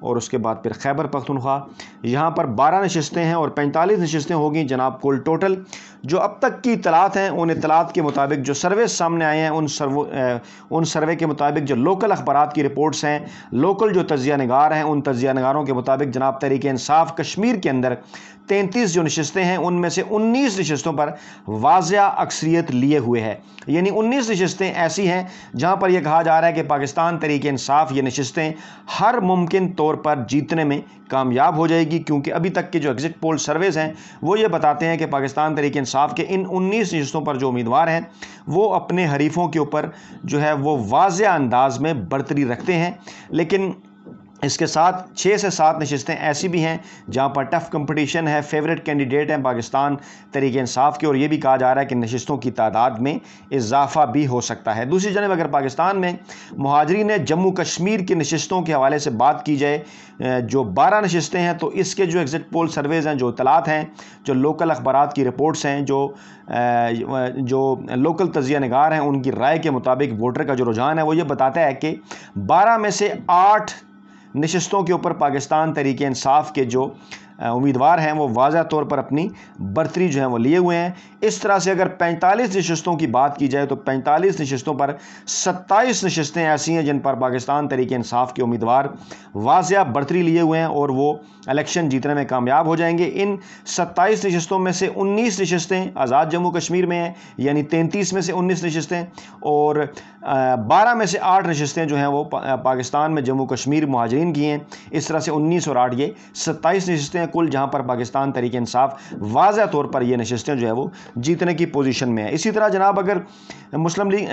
اور اس کے بعد پھر خیبر پختونخوا۔ یہاں پر 12 نشستیں ہیں اور 45 نشستیں ہوگی جناب کل ٹوٹل۔ جو اب تک کی اطلاعات ہیں ان اطلاعات کے مطابق جو سروے سامنے آئے ہیں ان سروے کے مطابق جو لوکل اخبارات کی رپورٹس ہیں، لوکل جو تجزیہ نگار ہیں، ان تجزیہ نگاروں کے مطابق جناب تحریک انصاف کشمیر کے اندر 33 جو نشستیں ہیں ان میں سے 19 نشستوں پر واضح اکثریت لیے ہوئے ہے۔ یعنی 19 نشستیں ایسی ہیں جہاں پر یہ کہا جا رہا ہے کہ پاکستان تحریک انصاف یہ نشستیں ہر ممکن طور پر جیتنے میں کامیاب ہو جائے گی، کیونکہ ابھی تک کے جو ایگزٹ پول سرویز ہیں وہ یہ بتاتے ہیں کہ پاکستان تحریک انصاف کے ان 19 نشستوں پر جو امیدوار ہیں وہ اپنے حریفوں کے اوپر جو ہے وہ واضح انداز میں برتری رکھتے ہیں۔ لیکن اس کے ساتھ 6 سے 7 نشستیں ایسی بھی ہیں جہاں پر ٹف کمپٹیشن ہے، فیوریٹ کینڈیڈیٹ ہیں پاکستان تحریک انصاف کے، اور یہ بھی کہا جا رہا ہے کہ نشستوں کی تعداد میں اضافہ بھی ہو سکتا ہے۔ دوسری جانب اگر پاکستان میں مہاجرین جموں کشمیر کی نشستوں کے حوالے سے بات کی جائے، جو 12 نشستیں ہیں، تو اس کے جو ایگزٹ پول سرویز ہیں، جو اطلاعات ہیں، جو لوکل اخبارات کی رپورٹس ہیں، جو لوکل تجزیہ نگار ہیں، ان کی رائے کے مطابق ووٹر کا جو رجحان ہے وہ یہ بتاتا ہے کہ 12 میں سے 8 نشستوں کے اوپر پاکستان تحریک انصاف کے جو امیدوار ہیں وہ واضح طور پر اپنی برتری جو ہیں وہ لیے ہوئے ہیں۔ اس طرح سے اگر 45 نشستوں کی بات کی جائے تو 45 نشستوں پر 27 نشستیں ایسی ہیں جن پر پاکستان تحریک انصاف کے امیدوار واضح برتری لیے ہوئے ہیں اور وہ الیکشن جیتنے میں کامیاب ہو جائیں گے۔ ان 27 نشستوں میں سے 19 نشستیں آزاد جموں کشمیر میں ہیں، یعنی 33 میں سے 19 نشستیں، اور 12 میں سے 8 نشستیں جو ہیں وہ پاکستان میں جموں کشمیر مہاجرین کی ہیں۔ اس طرح سے 19 اور 8 یہ 27 نشستیں کل، جہاں پر پاکستان تحریک انصاف واضح طور پر یہ نشستیں جو ہے وہ جیتنے کی پوزیشن میں ہے۔ اسی طرح جناب اگر مسلم لیگ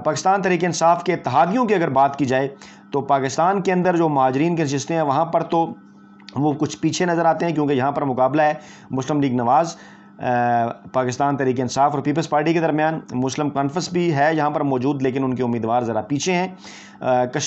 پاکستان تحریک انصاف کے اتحادیوں کی اگر بات کی جائے تو پاکستان کے اندر جو مہاجرین کی نشستیں ہیں وہاں پر تو وہ کچھ پیچھے نظر آتے ہیں، کیونکہ یہاں پر مقابلہ ہے مسلم لیگ نواز، پاکستان تحریک انصاف اور پیپلز پارٹی کے درمیان۔ مسلم کانفرنس بھی ہے یہاں پر موجود، لیکن ان کے امیدوار ذرا پیچھے ہیں۔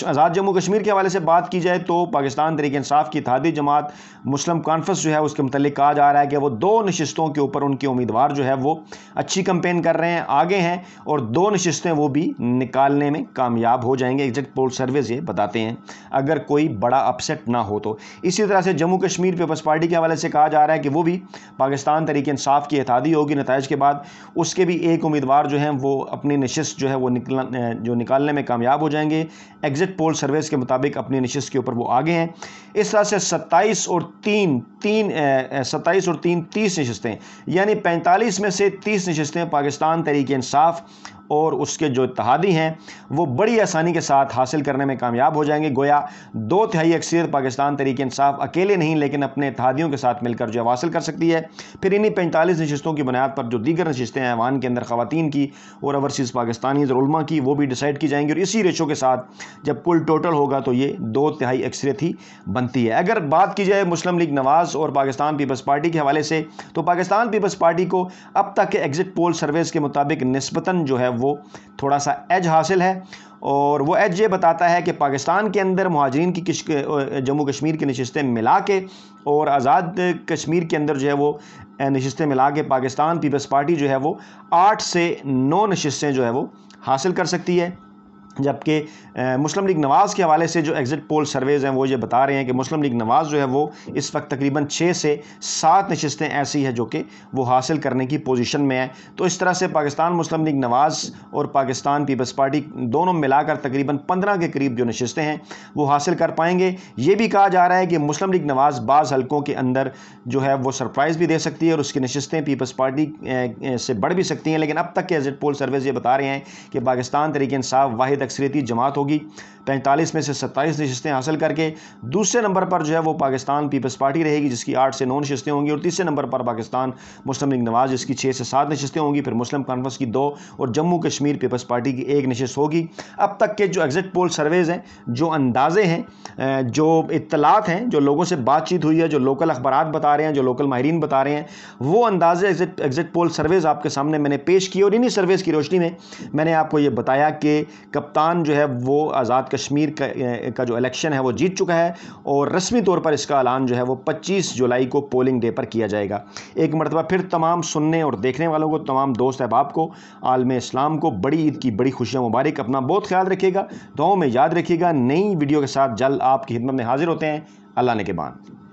آزاد جموں کشمیر کے حوالے سے بات کی جائے تو پاکستان تحریک انصاف کی اتحادی جماعت مسلم کانفرنس جو ہے اس کے متعلق کہا جا رہا ہے کہ وہ 2 نشستوں کے اوپر ان کے امیدوار جو ہے وہ اچھی کمپین کر رہے ہیں، آگے ہیں، اور 2 نشستیں وہ بھی نکالنے میں کامیاب ہو جائیں گے، ایگزٹ پول سرویز یہ بتاتے ہیں، اگر کوئی بڑا اپسیٹ نہ ہو تو۔ اسی طرح سے جموں کشمیر پیپلز پارٹی کے حوالے سے کہا جا رہا ہے کہ وہ بھی پاکستان تحریک انصاف کی اتحادی ہوگی نتائج کے بعد، اس کے بھی ایک امیدوار جو ہیں وہ اپنی نشست جو ہے وہ نکالنے میں کامیاب ہو جائیں گے، ایگزٹ پول سرویز کے مطابق اپنی نشست کے اوپر وہ آگے ہیں۔ اس طرح سے 27 اور 3 30 نشستیں، یعنی 45 میں سے 30 نشستیں پاکستان تحریک انصاف اور اس کے جو اتحادی ہیں وہ بڑی آسانی کے ساتھ حاصل کرنے میں کامیاب ہو جائیں گے۔ گویا 2/3 اکثریت پاکستان تحریک انصاف اکیلے نہیں لیکن اپنے اتحادیوں کے ساتھ مل کر جو حاصل کر سکتی ہے۔ پھر انہی 45 نشستوں کی بنیاد پر جو دیگر نشستیں ہیں ایوان کے اندر خواتین کی اور اوورسیز پاکستانیز اور علماء کی، وہ بھی ڈیسائیڈ کی جائیں گی، اور اسی ریشو کے ساتھ جب کل ٹوٹل ہوگا تو یہ 2/3 اکثریت ہی بنتی ہے۔ اگر بات کی جائے مسلم لیگ نواز اور پاکستان پیپلز پارٹی کے حوالے سے تو پاکستان پیپلز پارٹی کو اب تک کے ایگزٹ پول سرویز کے مطابق نسبتاً جو ہے وہ تھوڑا سا ایج حاصل ہے، اور وہ ایج یہ بتاتا ہے کہ پاکستان کے اندر مہاجرین کی جموں کشمیر کی نشستیں ملا کے اور آزاد کشمیر کے اندر جو ہے وہ نشستیں ملا کے پاکستان پیپلز پارٹی جو ہے وہ 8 سے 9 نشستیں جو ہے وہ حاصل کر سکتی ہے، جبکہ مسلم لیگ نواز کے حوالے سے جو ایگزٹ پول سرویز ہیں وہ یہ بتا رہے ہیں کہ مسلم لیگ نواز جو ہے وہ اس وقت تقریباً 6 سے 7 نشستیں ایسی ہیں جو کہ وہ حاصل کرنے کی پوزیشن میں ہے۔ تو اس طرح سے پاکستان مسلم لیگ نواز اور پاکستان پیپلز پارٹی دونوں ملا کر تقریباً 15 کے قریب جو نشستیں ہیں وہ حاصل کر پائیں گے۔ یہ بھی کہا جا رہا ہے کہ مسلم لیگ نواز بعض حلقوں کے اندر جو ہے وہ سرپرائز بھی دے سکتی ہے اور اس کی نشستیں پیپلز پارٹی سے بڑھ بھی سکتی ہیں، لیکن اب تک کے ایگزٹ پول سرویز یہ بتا رہے ہیں کہ پاکستان تحریک انصاف واحد اکثریتی جماعت ہوگی، 45 میں سے 27 نشستیں حاصل کر کے۔ دوسرے نمبر پر جو ہے وہ پاکستان پیپلز پارٹی رہے گی جس کی 8 سے 9 نشستیں ہوں گی، اور تیسرے نمبر پر پاکستان مسلم لیگ نواز جس کی 6 سے 7 نشستیں ہوں گی، پھر مسلم کانفرنس کی 2 اور جموں کشمیر پیپلز پارٹی کی 1 نشست ہوگی۔ اب تک کے جو ایگزٹ پول سرویز ہیں، جو اندازے ہیں، جو اطلاعات ہیں، جو لوگوں سے بات چیت ہوئی ہے، جو لوکل اخبارات بتا رہے ہیں، جو لوکل ماہرین بتا رہے ہیں، وہ اندازے ایگزٹ پول سرویز آپ کے سامنے میں نے پیش کیے، اور انہی سرویز کی روشنی میں میں نے آپ کو یہ بتایا کہ کپتان جو ہے وہ آزاد کشمیر کا جو الیکشن ہے وہ جیت چکا ہے، اور رسمی طور پر اس کا اعلان جو ہے وہ 25 جولائی کو پولنگ ڈے پر کیا جائے گا۔ ایک مرتبہ پھر تمام سننے اور دیکھنے والوں کو، تمام دوست احباب کو، عالم اسلام کو بڑی عید کی بڑی خوشیاں مبارک۔ اپنا بہت خیال رکھیے گا، دعاؤں میں یاد رکھیے گا۔ نئی ویڈیو کے ساتھ جلد آپ کی خدمت میں حاضر ہوتے ہیں۔ اللہ نگہبان۔